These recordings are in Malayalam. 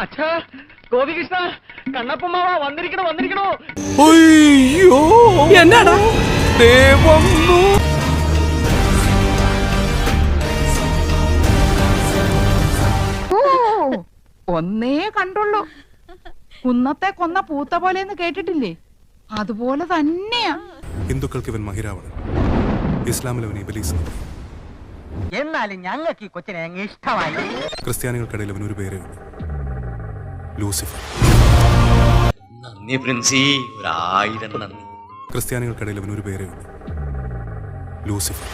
അച്ഛാ ഗോപികൃഷ്ണ കണ്ണപ്പമ്മാവാ വന്നിരിക്കണോ വന്നിരിക്കണോ. അയ്യോ എന്നാടാ വന്നു. ഒന്നേ കണ്ടുള്ളൂ. കുന്നത്തെ കൊന്ന പൂത്ത പോലെന്ന് കേട്ടിട്ടില്ലേ? അതുപോലെ തന്നെയാ. ഹിന്ദുക്കൾക്ക് ഇവൻ മഹിരാവണൻ, ഇസ്ലാമിൽ അവൻ ഇബലീസ്. എന്നാലും ഞങ്ങൾക്ക് ഈ കൊച്ചിനെ അങ്ങ് ഇഷ്ടമായി. ക്രിസ്ത്യാനികൾക്കിടയിൽ അവൻ ഒരു പേരേ ഉള്ളൂ, ലൂസിഫർ. നന്ദി പ്രിൻസി, 1000 നന്ദി. ക്രിസ്ത്യാനികൾക്കിടയിൽ അവൻ ഒരു പേരേ ഉള്ളൂ, ലൂസിഫർ.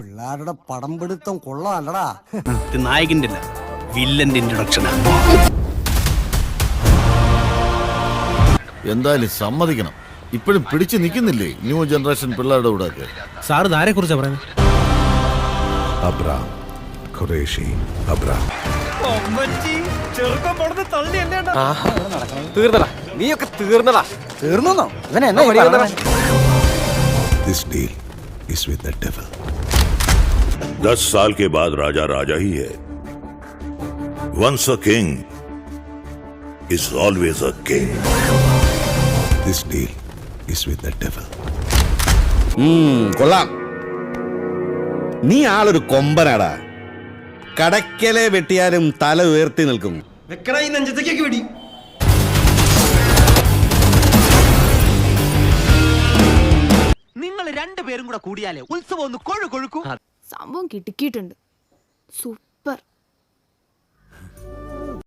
പിള്ളേരുടെ പടം പിടുത്തം കൊള്ളാല്ലടാ. നായകന്റെ വില്ലന്റെ ഇൻട്രൊഡക്ഷനാ. എന്തായാലും സമ്മതിക്കണം, ഇപ്പോഴും പിടിച്ചു നിൽക്കുന്നില്ലേ ന്യൂ ജനറേഷൻ പിള്ളേരുടെ കൂടെ ഒക്കെ. സാറ് ആരെ കുറിച്ചാ പറയുന്നത്? അബ്രാം ഖുറേഷി. അബ്രാം തീർന്നടാ, നീയൊക്കെ തീർന്നടാ. തീർന്നോ? ഇവൻ എന്നാ This deal is with the devil. 10 साल के बाद राजा राजा ही है. Once a king is always a king. This deal is with the devil. കൊള്ളാം. നീ ആളൊരു കൊമ്പനാടാ. കടക്കലെ വെട്ടിയാലും തല ഉയർത്തി നിൽക്കും. നിങ്ങൾ രണ്ടുപേരും കൂടെ കൂടിയാലേ ഉത്സവം ഒന്ന് കൊഴുകൊഴുക്കും. സംഭവം കിട്ടിക്കിട്ടുണ്ട്. സൂപ്പർ.